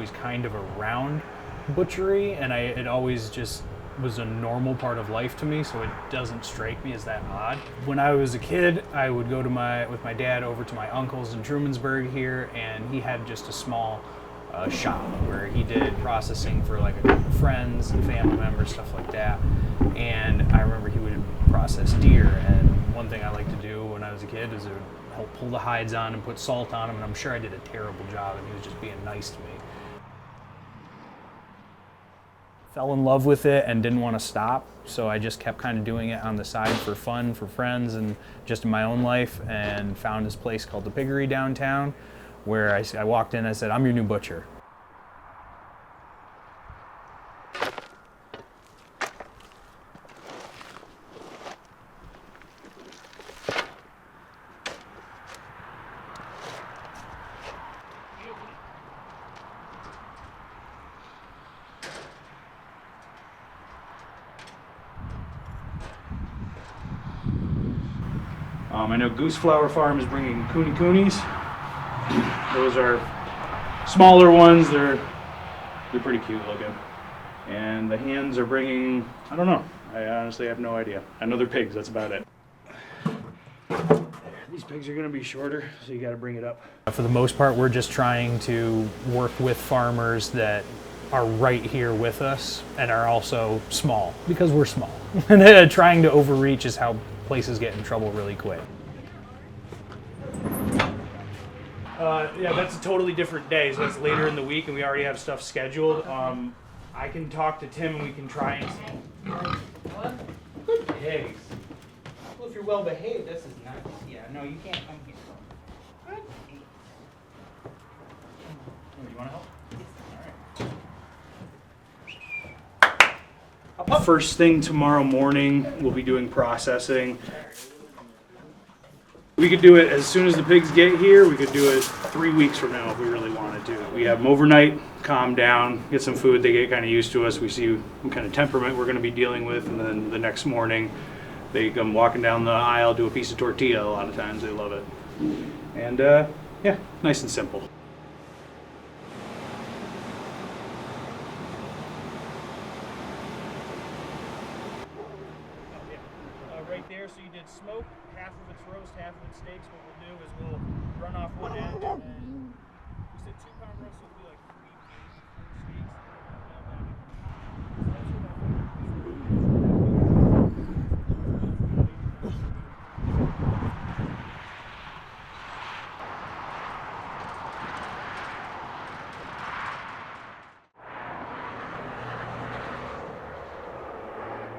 always kind of around butchery, and it always just was a normal part of life to me, so it doesn't strike me as that odd. When I was a kid, I would go to with my dad over to my uncle's in Trumansburg here, and he had just a small shop where he did processing for like a group of friends and family members, stuff like that. And I remember he would process deer, and one thing I liked to do when I was a kid is help pull the hides on and put salt on them, and I'm sure I did a terrible job, and he was just being nice to me. Fell in love with it and didn't want to stop, so I just kept kind of doing it on the side for fun, for friends, and just in my own life, and found this place called the Piggery downtown, where I walked in and I said, "I'm your new butcher." I know Goose Flower Farm is bringing Kuni Kunis. Those are smaller ones. They're pretty cute looking. And the Hands are bringing, I don't know. I honestly have no idea. I know they're pigs. That's about it. These pigs are going to be shorter, so you got to bring it up. For the most part, we're just trying to work with farmers that are right here with us and are also small, because we're small. And trying to overreach is how places get in trouble really quick. Yeah, that's a totally different day, so it's later in the week and we already have stuff scheduled. I can talk to Tim and we can try and see. What? Pigs. Well, if you're well behaved, this is nice. Yeah, no, you can't come here. What? Oh, you want to help? All right. First thing tomorrow morning, we'll be doing processing. We could do it as soon as the pigs get here. We could do it 3 weeks from now if we really wanted to. We have them overnight, calm down, get some food. They get kind of used to us. We see what kind of temperament we're going to be dealing with, and then the next morning they come walking down the aisle, do a piece of tortilla. A lot of times they love it. And yeah, nice and simple. Right there, so you did smoke, half of it's roast, half of it's steaks. What we'll do is we'll run off one end, and then you said 2 pound roast, so it'll be like 3 steaks.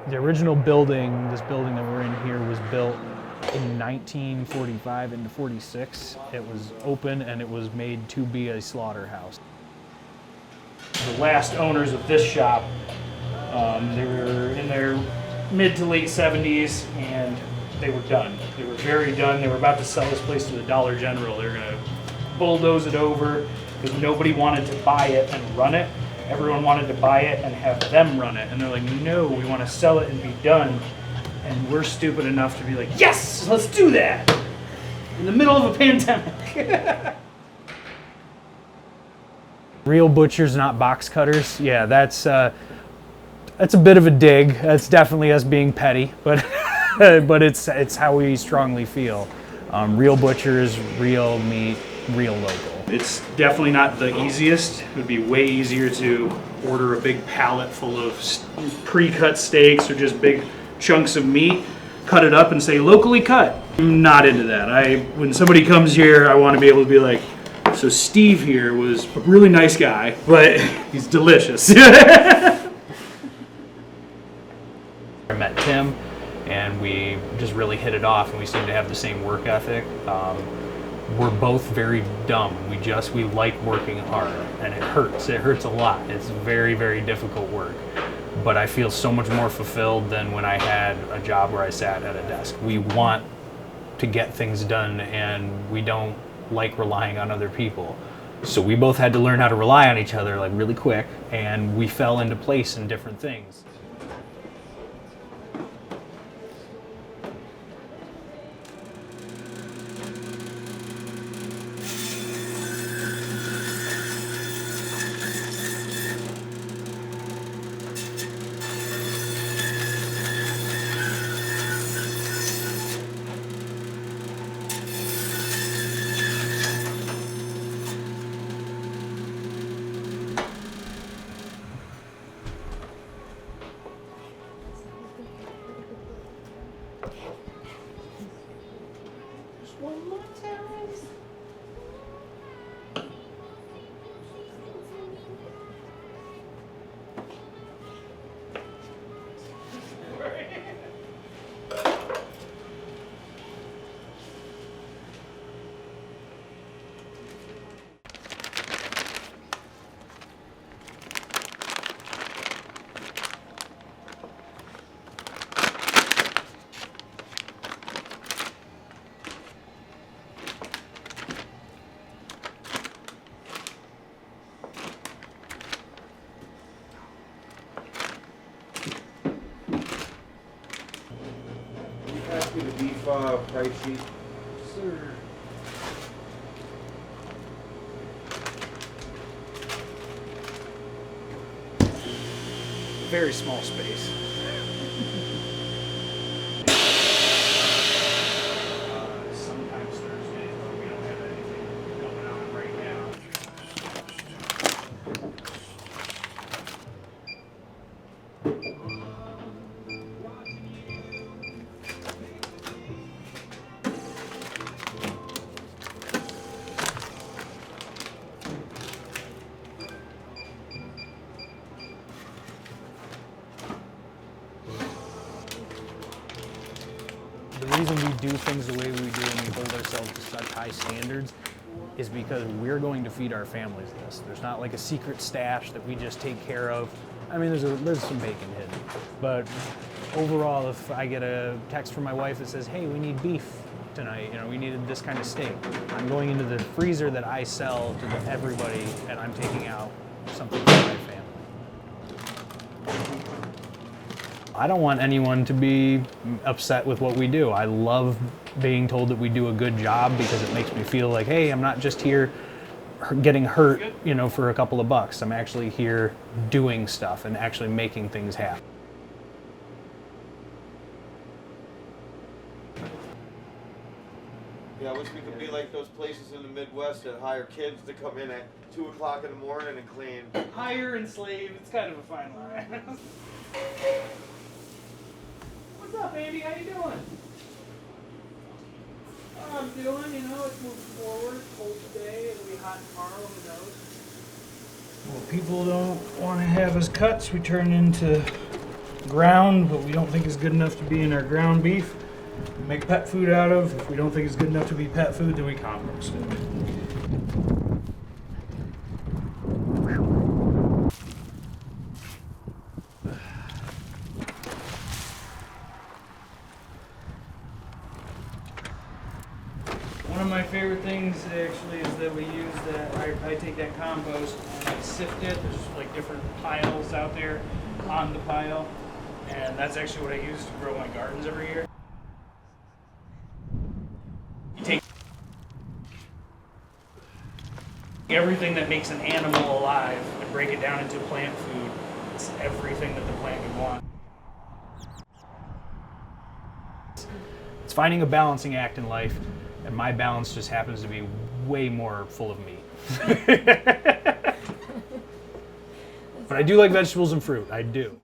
The original building, this building that we're in here, was built in 1945 into 46. It was open and it was made to be a slaughterhouse. The last owners of this shop, they were in their mid to late 70s and they were done. They were very done. They were about to sell this place to the Dollar General. They were going to bulldoze it over because nobody wanted to buy it and run it. Everyone wanted to buy it and have them run it. And they're like, no, we want to sell it and be done. And we're stupid enough to be like, yes, let's do that! In the middle of a pandemic. Real butchers, not box cutters. Yeah, that's a bit of a dig. That's definitely us being petty, but but it's how we strongly feel. Real butchers, real meat, real local. It's definitely not the easiest. It would be way easier to order a big pallet full of pre-cut steaks or just big chunks of meat, cut it up and say locally cut. I'm not into that. When somebody comes here, I want to be able to be like, so Steve here was a really nice guy, but he's delicious. I met Tim and we just really hit it off, and we seem to have the same work ethic. We're both very dumb. We like working hard, and it hurts. It hurts a lot. It's very, very difficult work. But I feel so much more fulfilled than when I had a job where I sat at a desk. We want to get things done, and we don't like relying on other people. So we both had to learn how to rely on each other like really quick, and we fell into place in different things. Pass me the beef price sheet. Sir. Very small space. Sometimes Thursdays, but we don't have anything going on right now. The reason we do things the way we do and we hold ourselves to such high standards is because we're going to feed our families this. There's not like a secret stash that we just take care of. I mean, there's some bacon hidden, but overall, if I get a text from my wife that says, "Hey, we need beef tonight. You know, we needed this kind of steak," I'm going into the freezer that I sell to everybody, and I'm taking out something for my family. I don't want anyone to be upset with what we do. I love being told that we do a good job because it makes me feel like, hey, I'm not just here getting hurt, you know, for a couple of bucks. I'm actually here doing stuff and actually making things happen. Yeah, I wish we could be like those places in the Midwest that hire kids to come in at 2 o'clock in the morning and clean. Hire and slave, it's kind of a fine line. What's up, baby? How you doing? I'm doing, you know, it's moving forward. Cold today, it'll be hot tomorrow, who knows? Well, people don't want to have us cuts. We turn into ground, but we don't think is good enough to be in our ground beef. We make pet food out of. If we don't think it's good enough to be pet food, then we compost it. One of my favorite things actually is that we use that, I take that compost and I sift it. There's like different piles out there on the pile. And that's actually what I use to grow my gardens every year. You take everything that makes an animal alive and break it down into plant food. It's everything that the plant would want. It's finding a balancing act in life, and my balance just happens to be way more full of meat. But I do like vegetables and fruit. I do.